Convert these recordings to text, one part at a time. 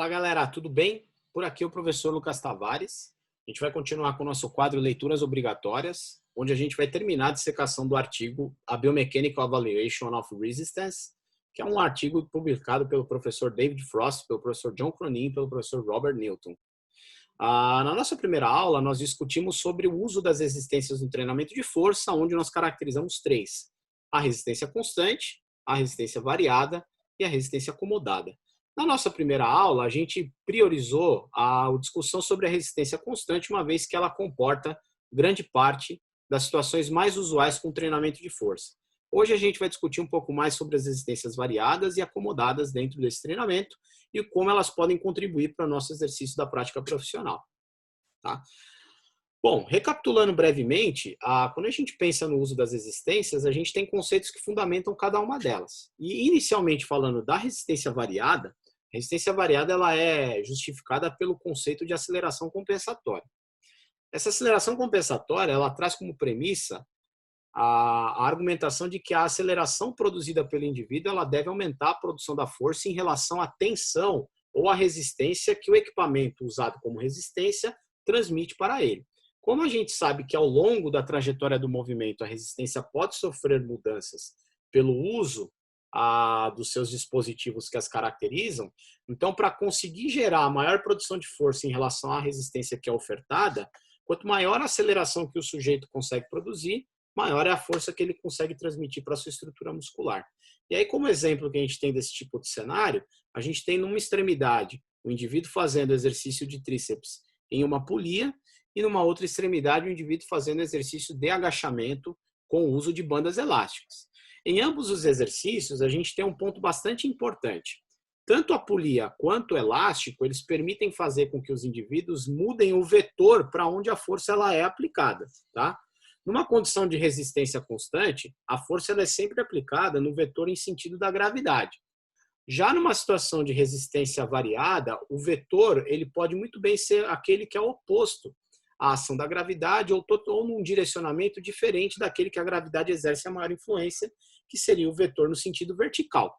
Galera, tudo bem? Por aqui é o professor Lucas Tavares. A gente vai continuar com o nosso quadro Leituras Obrigatórias, onde a gente vai terminar a dissecação do artigo A Biomechanical Evaluation of Resistance, que é um artigo publicado pelo professor David Frost, pelo professor John Cronin e pelo professor Robert Newton. Na nossa primeira aula, nós discutimos sobre o uso das resistências no treinamento de força, onde nós caracterizamos três: a resistência constante, a resistência variada e a resistência acomodada. Na nossa primeira aula, a gente priorizou a discussão sobre a resistência constante, uma vez que ela comporta grande parte das situações mais usuais com treinamento de força. Hoje a gente vai discutir um pouco mais sobre as resistências variadas e acomodadas dentro desse treinamento e como elas podem contribuir para o nosso exercício da prática profissional. Tá? Bom, recapitulando brevemente, quando a gente pensa no uso das resistências, a gente tem conceitos que fundamentam cada uma delas. E inicialmente falando da resistência variada, a resistência variada ela é justificada pelo conceito de aceleração compensatória. Essa aceleração compensatória ela traz como premissa a argumentação de que a aceleração produzida pelo indivíduo ela deve aumentar a produção da força em relação à tensão ou à resistência que o equipamento usado como resistência transmite para ele. Como a gente sabe que ao longo da trajetória do movimento a resistência pode sofrer mudanças pelo uso dos seus dispositivos que as caracterizam, então para conseguir gerar a maior produção de força em relação à resistência que é ofertada, quanto maior a aceleração que o sujeito consegue produzir, maior é a força que ele consegue transmitir para a sua estrutura muscular. E aí, como exemplo que a gente tem desse tipo de cenário, a gente tem numa extremidade o indivíduo fazendo exercício de tríceps em uma polia e numa outra extremidade o indivíduo fazendo exercício de agachamento com o uso de bandas elásticas. Em ambos os exercícios, a gente tem um ponto bastante importante. Tanto a polia quanto o elástico, eles permitem fazer com que os indivíduos mudem o vetor para onde a força ela é aplicada. Tá? Numa condição de resistência constante, a força ela é sempre aplicada no vetor em sentido da gravidade. Já numa situação de resistência variada, o vetor ele pode muito bem ser aquele que é oposto à ação da gravidade ou num direcionamento diferente daquele que a gravidade exerce a maior influência, que seria o vetor no sentido vertical.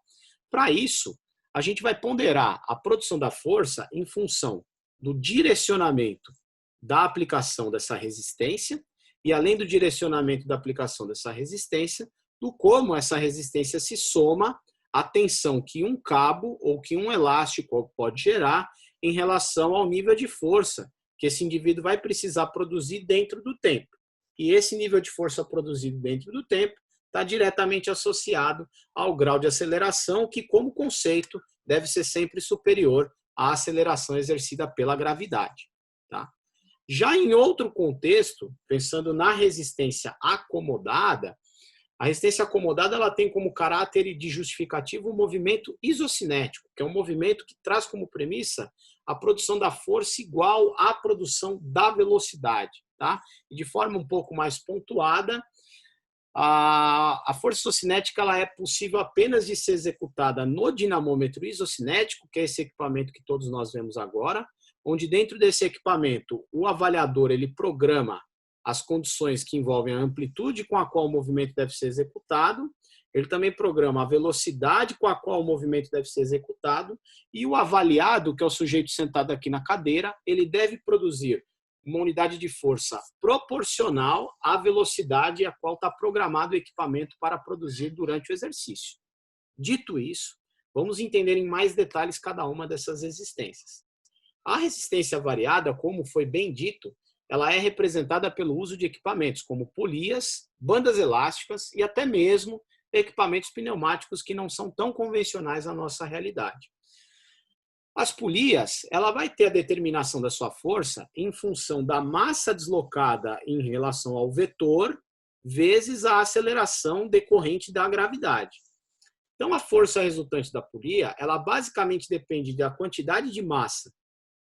Para isso, a gente vai ponderar a produção da força em função do direcionamento da aplicação dessa resistência e, além do direcionamento da aplicação dessa resistência, do como essa resistência se soma à tensão que um cabo ou que um elástico pode gerar em relação ao nível de força que esse indivíduo vai precisar produzir dentro do tempo. E esse nível de força produzido dentro do tempo está diretamente associado ao grau de aceleração, que, como conceito, deve ser sempre superior à aceleração exercida pela gravidade. Tá? Já em outro contexto, pensando na resistência acomodada, a resistência acomodada ela tem como caráter de justificativo o movimento isocinético, que é um movimento que traz como premissa a produção da força igual à produção da velocidade. Tá? E de forma um pouco mais pontuada, a força isocinética ela é possível apenas de ser executada no dinamômetro isocinético, que é esse equipamento que todos nós vemos agora, onde dentro desse equipamento o avaliador ele programa as condições que envolvem a amplitude com a qual o movimento deve ser executado, ele também programa a velocidade com a qual o movimento deve ser executado e o avaliado, que é o sujeito sentado aqui na cadeira, ele deve produzir uma unidade de força proporcional à velocidade a qual está programado o equipamento para produzir durante o exercício. Dito isso, vamos entender em mais detalhes cada uma dessas resistências. A resistência variada, como foi bem dito, ela é representada pelo uso de equipamentos como polias, bandas elásticas e até mesmo equipamentos pneumáticos que não são tão convencionais à nossa realidade. As polias, ela vai ter a determinação da sua força em função da massa deslocada em relação ao vetor vezes a aceleração decorrente da gravidade. Então, a força resultante da polia, ela basicamente depende da quantidade de massa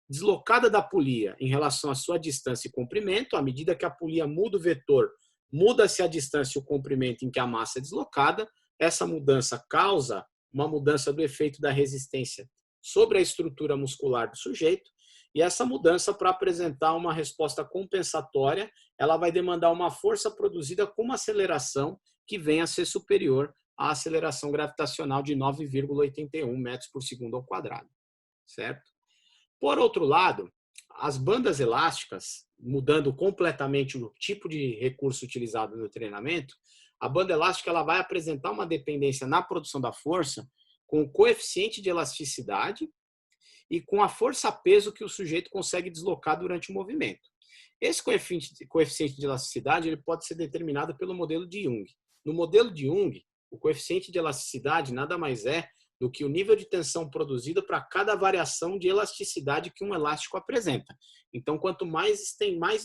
deslocada da polia em relação à sua distância e comprimento. À medida que a polia muda o vetor, muda-se a distância e o comprimento em que a massa é deslocada. Essa mudança causa uma mudança do efeito da resistência sobre a estrutura muscular do sujeito. E essa mudança, para apresentar uma resposta compensatória, ela vai demandar uma força produzida com uma aceleração que venha a ser superior à aceleração gravitacional de 9,81 metros por segundo ao quadrado. Certo? Por outro lado, as bandas elásticas, mudando completamente o tipo de recurso utilizado no treinamento, a banda elástica ela vai apresentar uma dependência na produção da força com o coeficiente de elasticidade e com a força-peso que o sujeito consegue deslocar durante o movimento. Esse coeficiente de elasticidade ele pode ser determinado pelo modelo de Young. No modelo de Young, o coeficiente de elasticidade nada mais é do que o nível de tensão produzido para cada variação de elasticidade que um elástico apresenta. Então, quanto mais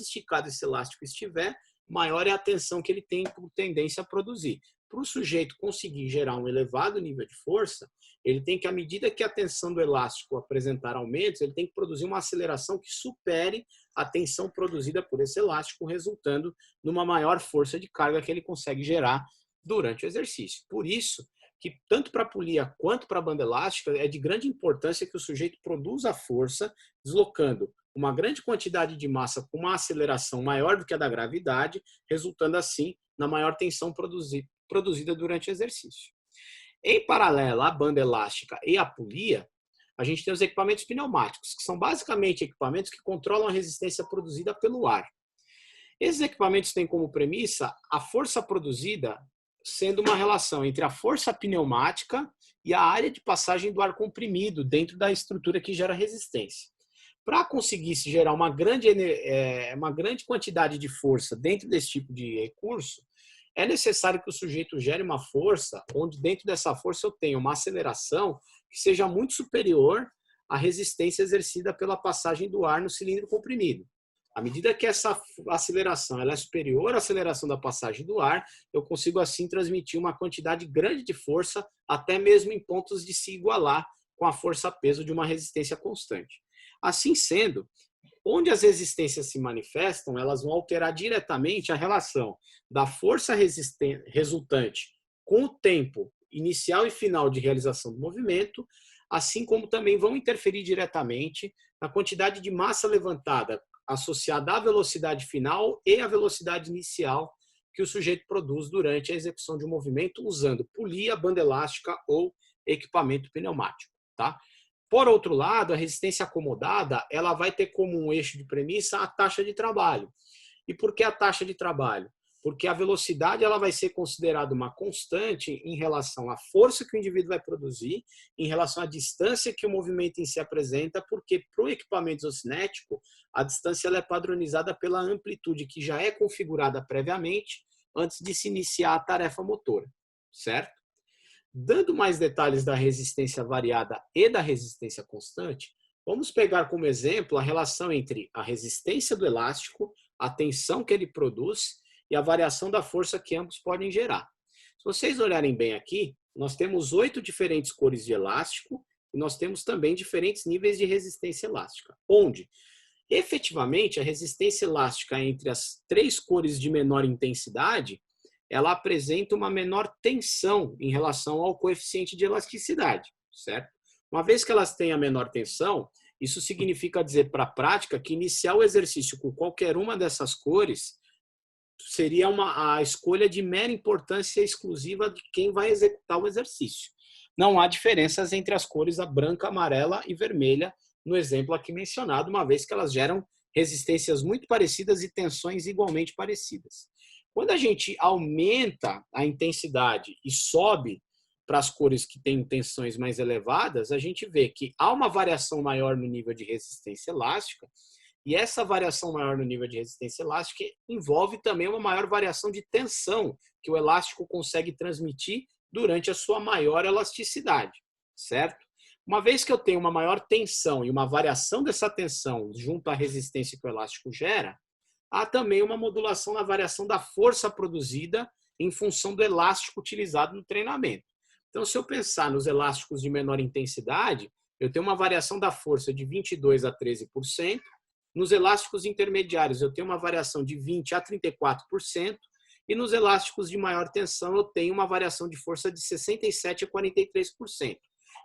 esticado esse elástico estiver, maior é a tensão que ele tem por tendência a produzir. Para o sujeito conseguir gerar um elevado nível de força, ele tem que, à medida que a tensão do elástico apresentar aumentos, ele tem que produzir uma aceleração que supere a tensão produzida por esse elástico, resultando numa maior força de carga que ele consegue gerar durante o exercício. Por isso, que tanto para a polia quanto para a banda elástica é de grande importância que o sujeito produza força, deslocando uma grande quantidade de massa com uma aceleração maior do que a da gravidade, resultando assim na maior tensão produzida durante o exercício. Em paralelo à banda elástica e à polia, a gente tem os equipamentos pneumáticos, que são basicamente equipamentos que controlam a resistência produzida pelo ar. Esses equipamentos têm como premissa a força produzida sendo uma relação entre a força pneumática e a área de passagem do ar comprimido dentro da estrutura que gera resistência. Para conseguir se gerar uma grande quantidade de força dentro desse tipo de recurso, é necessário que o sujeito gere uma força onde dentro dessa força eu tenha uma aceleração que seja muito superior à resistência exercida pela passagem do ar no cilindro comprimido. À medida que essa aceleração ela é superior à aceleração da passagem do ar, eu consigo assim transmitir uma quantidade grande de força, até mesmo em pontos de se igualar com a força-peso de uma resistência constante. Assim sendo, onde as resistências se manifestam, elas vão alterar diretamente a relação da força resultante com o tempo inicial e final de realização do movimento, assim como também vão interferir diretamente na quantidade de massa levantada associada à velocidade final e à velocidade inicial que o sujeito produz durante a execução de um movimento usando polia, banda elástica ou equipamento pneumático, tá? Por outro lado, a resistência acomodada, ela vai ter como um eixo de premissa a taxa de trabalho. E por que a taxa de trabalho? Porque a velocidade ela vai ser considerada uma constante em relação à força que o indivíduo vai produzir, em relação à distância que o movimento em si apresenta, porque para o equipamento isocinético, a distância ela é padronizada pela amplitude que já é configurada previamente antes de se iniciar a tarefa motora, certo? Dando mais detalhes da resistência variada e da resistência constante, vamos pegar como exemplo a relação entre a resistência do elástico, a tensão que ele produz e a variação da força que ambos podem gerar. Se vocês olharem bem aqui, nós temos 8 diferentes cores de elástico e nós temos também diferentes níveis de resistência elástica, onde efetivamente a resistência elástica entre as 3 cores de menor intensidade ela apresenta uma menor tensão em relação ao coeficiente de elasticidade, certo? Uma vez que elas têm a menor tensão, isso significa dizer para a prática que iniciar o exercício com qualquer uma dessas cores seria a escolha de mera importância exclusiva de quem vai executar o exercício. Não há diferenças entre as cores a branca, amarela e vermelha no exemplo aqui mencionado, uma vez que elas geram resistências muito parecidas e tensões igualmente parecidas. Quando a gente aumenta a intensidade e sobe para as cores que têm tensões mais elevadas, a gente vê que há uma variação maior no nível de resistência elástica, e essa variação maior no nível de resistência elástica envolve também uma maior variação de tensão que o elástico consegue transmitir durante a sua maior elasticidade, certo? Uma vez que eu tenho uma maior tensão e uma variação dessa tensão junto à resistência que o elástico gera, há também uma modulação na variação da força produzida em função do elástico utilizado no treinamento. Então, se eu pensar nos elásticos de menor intensidade, eu tenho uma variação da força de 22% a 13%. Nos elásticos intermediários, eu tenho uma variação de 20% a 34%. E nos elásticos de maior tensão, eu tenho uma variação de força de 67% a 43%.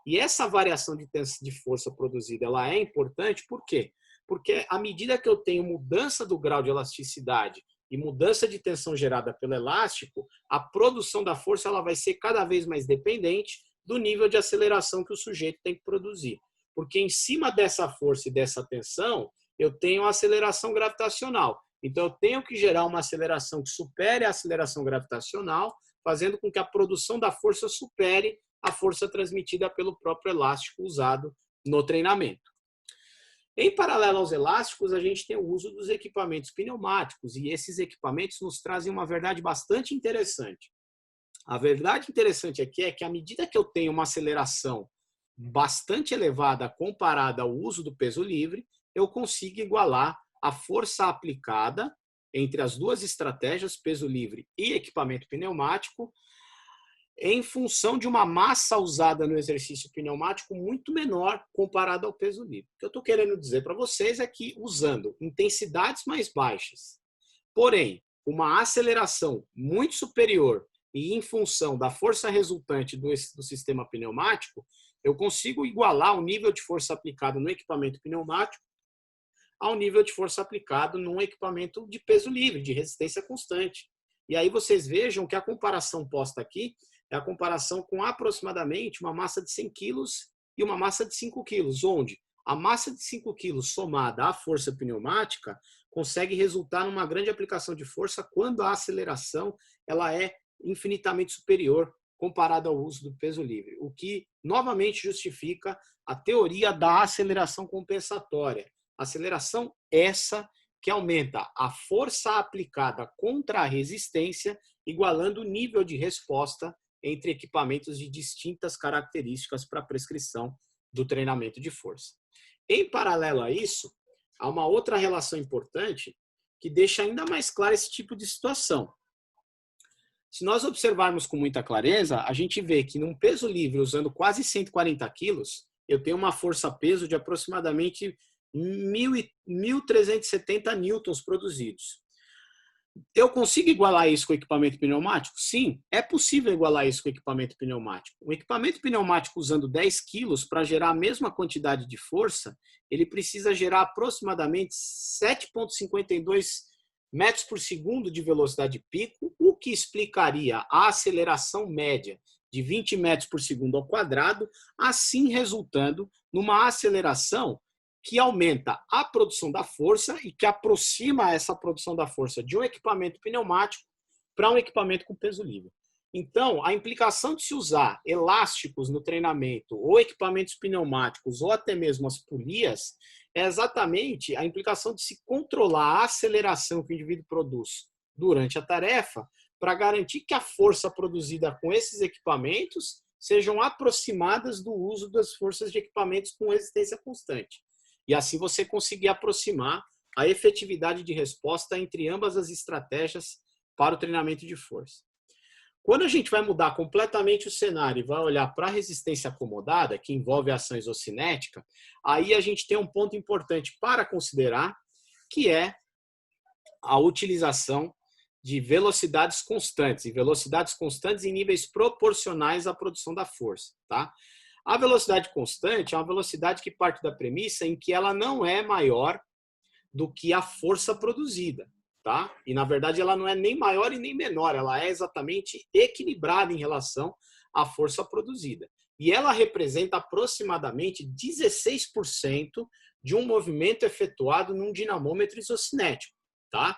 E essa variação de força produzida ela é importante, por quê? Porque à medida que eu tenho mudança do grau de elasticidade e mudança de tensão gerada pelo elástico, a produção da força ela vai ser cada vez mais dependente do nível de aceleração que o sujeito tem que produzir. Porque em cima dessa força e dessa tensão, eu tenho a aceleração gravitacional. Então, eu tenho que gerar uma aceleração que supere a aceleração gravitacional, fazendo com que a produção da força supere a força transmitida pelo próprio elástico usado no treinamento. Em paralelo aos elásticos, a gente tem o uso dos equipamentos pneumáticos, e esses equipamentos nos trazem uma verdade bastante interessante. A verdade interessante aqui é que, à medida que eu tenho uma aceleração bastante elevada comparada ao uso do peso livre, eu consigo igualar a força aplicada entre as duas estratégias, peso livre e equipamento pneumático, em função de uma massa usada no exercício pneumático muito menor comparado ao peso livre. O que eu estou querendo dizer para vocês é que, usando intensidades mais baixas, porém, uma aceleração muito superior e em função da força resultante do sistema pneumático, eu consigo igualar o nível de força aplicado no equipamento pneumático ao nível de força aplicado num equipamento de peso livre, de resistência constante. E aí vocês vejam que a comparação posta aqui é a comparação com aproximadamente uma massa de 100 quilos e uma massa de 5 quilos, onde a massa de 5 quilos somada à força pneumática consegue resultar numa grande aplicação de força quando a aceleração ela é infinitamente superior comparada ao uso do peso livre, o que novamente justifica a teoria da aceleração compensatória. Aceleração essa que aumenta a força aplicada contra a resistência, igualando o nível de resposta entre equipamentos de distintas características para a prescrição do treinamento de força. Em paralelo a isso, há uma outra relação importante que deixa ainda mais clara esse tipo de situação. Se nós observarmos com muita clareza, a gente vê que num peso livre, usando quase 140 quilos, eu tenho uma força-peso de aproximadamente 1.370 newtons produzidos. Eu consigo igualar isso com o equipamento pneumático? Sim, é possível igualar isso com o equipamento pneumático. O equipamento pneumático usando 10 quilos para gerar a mesma quantidade de força, ele precisa gerar aproximadamente 7,52 metros por segundo de velocidade pico, o que explicaria a aceleração média de 20 metros por segundo ao quadrado, assim resultando numa aceleração que aumenta a produção da força e que aproxima essa produção da força de um equipamento pneumático para um equipamento com peso livre. Então, a implicação de se usar elásticos no treinamento, ou equipamentos pneumáticos, ou até mesmo as polias, é exatamente a implicação de se controlar a aceleração que o indivíduo produz durante a tarefa, para garantir que a força produzida com esses equipamentos sejam aproximadas do uso das forças de equipamentos com resistência constante. E assim você conseguir aproximar a efetividade de resposta entre ambas as estratégias para o treinamento de força. Quando a gente vai mudar completamente o cenário e vai olhar para a resistência acomodada, que envolve a ação isocinética, aí a gente tem um ponto importante para considerar, que é a utilização de velocidades constantes, e velocidades constantes em níveis proporcionais à produção da força, tá? A velocidade constante é uma velocidade que parte da premissa em que ela não é maior do que a força produzida, tá? E, na verdade, ela não é nem maior e nem menor, ela é exatamente equilibrada em relação à força produzida. E ela representa aproximadamente 16% de um movimento efetuado num dinamômetro isocinético, tá?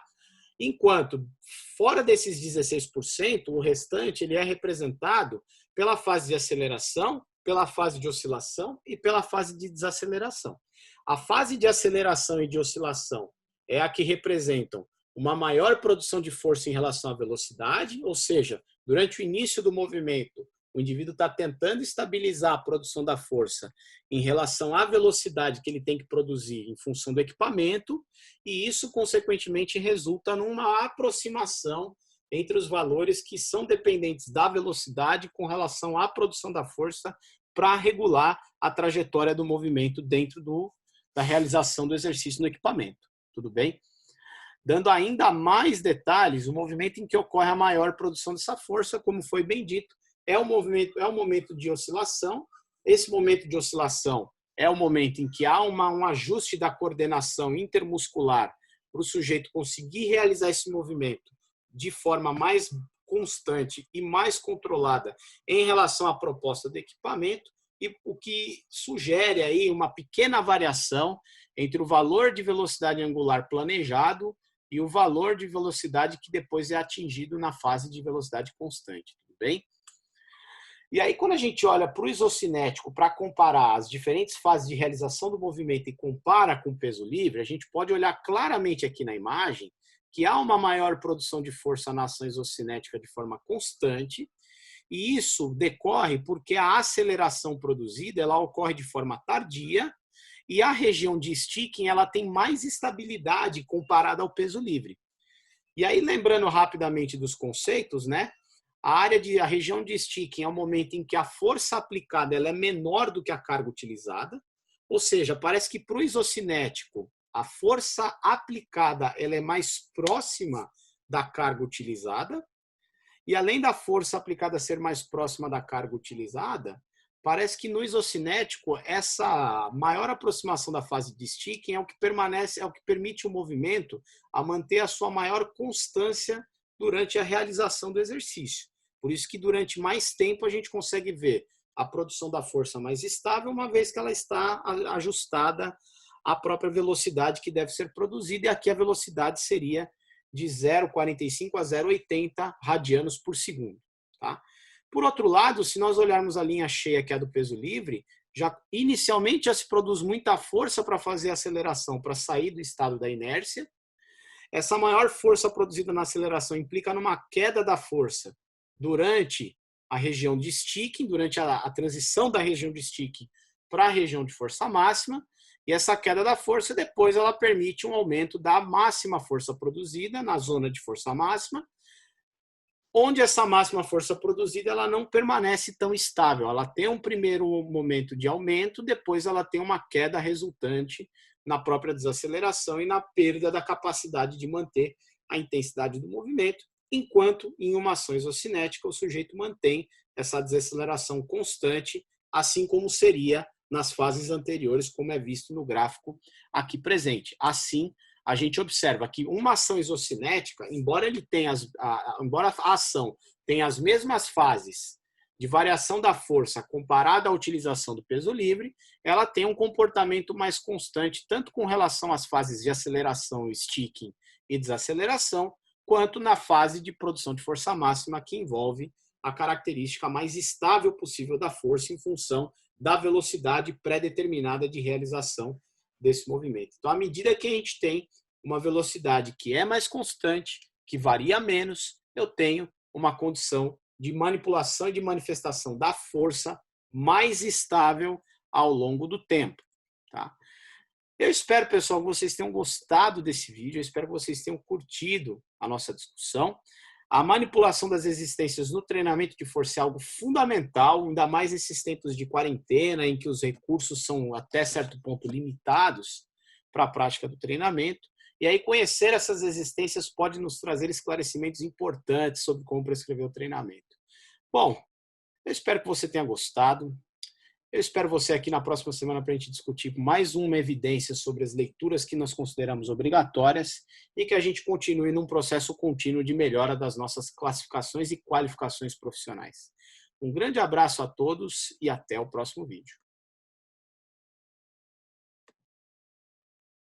Enquanto, fora desses 16%, o restante ele é representado pela fase de aceleração, pela fase de oscilação e pela fase de desaceleração. A fase de aceleração e de oscilação é a que representam uma maior produção de força em relação à velocidade, ou seja, durante o início do movimento, o indivíduo está tentando estabilizar a produção da força em relação à velocidade que ele tem que produzir em função do equipamento, e isso, consequentemente, resulta numa aproximação entre os valores que são dependentes da velocidade com relação à produção da força para regular a trajetória do movimento dentro da realização do exercício no equipamento. Tudo bem? Dando ainda mais detalhes, o movimento em que ocorre a maior produção dessa força, como foi bem dito, é o momento de oscilação. Esse momento de oscilação é o momento em que há um ajuste da coordenação intermuscular para o sujeito conseguir realizar esse movimento de forma mais constante e mais controlada em relação à proposta do equipamento. e o que sugere aí uma pequena variação entre o valor de velocidade angular planejado e o valor de velocidade que depois é atingido na fase de velocidade constante, tudo bem? E aí, quando a gente olha para o isocinético para comparar as diferentes fases de realização do movimento e compara com o peso livre, a gente pode olhar claramente aqui na imagem que há uma maior produção de força na ação isocinética de forma constante, e isso decorre porque a aceleração produzida ela ocorre de forma tardia e a região de sticking ela tem mais estabilidade comparada ao peso livre. E aí, lembrando rapidamente dos conceitos, né? A região de sticking é o momento em que a força aplicada ela é menor do que a carga utilizada, ou seja, parece que para o isocinético a força aplicada ela é mais próxima da carga utilizada, e além da força aplicada ser mais próxima da carga utilizada, parece que no isocinético essa maior aproximação da fase de sticking é o que permanece, é o que permite o movimento a manter a sua maior constância durante a realização do exercício. Por isso que durante mais tempo a gente consegue ver a produção da força mais estável, uma vez que ela está ajustada à própria velocidade que deve ser produzida, e aqui a velocidade seria de 0,45 a 0,80 radianos por segundo. Tá? Por outro lado, se nós olharmos a linha cheia, que é a do peso livre, inicialmente já se produz muita força para fazer a aceleração, para sair do estado da inércia. Essa maior força produzida na aceleração implica numa queda da força durante a região de sticking, durante a transição da região de sticking para a região de força máxima, e essa queda da força depois ela permite um aumento da máxima força produzida na zona de força máxima, onde essa máxima força produzida ela não permanece tão estável, ela tem um primeiro momento de aumento, depois ela tem uma queda resultante na própria desaceleração e na perda da capacidade de manter a intensidade do movimento, enquanto em uma ação isocinética o sujeito mantém essa desaceleração constante, assim como seria nas fases anteriores, como é visto no gráfico aqui presente. Assim, a gente observa que uma ação isocinética, embora a ação tenha as mesmas fases de variação da força comparada à utilização do peso livre, ela tem um comportamento mais constante, tanto com relação às fases de aceleração, sticking e desaceleração, quanto na fase de produção de força máxima, que envolve a característica mais estável possível da força em função da velocidade pré-determinada de realização desse movimento. Então, à medida que a gente tem uma velocidade que é mais constante, que varia menos, eu tenho uma condição de manipulação e de manifestação da força mais estável ao longo do tempo. Tá? Eu espero, pessoal, que vocês tenham gostado desse vídeo, eu espero que vocês tenham curtido a nossa discussão. A manipulação das resistências no treinamento de força é algo fundamental, ainda mais nesses tempos de quarentena, em que os recursos são até certo ponto limitados para a prática do treinamento. E aí conhecer essas resistências pode nos trazer esclarecimentos importantes sobre como prescrever o treinamento. Bom, eu espero que você tenha gostado. Eu espero você aqui na próxima semana para a gente discutir mais uma evidência sobre as leituras que nós consideramos obrigatórias e que a gente continue num processo contínuo de melhora das nossas classificações e qualificações profissionais. Um grande abraço a todos e até o próximo vídeo.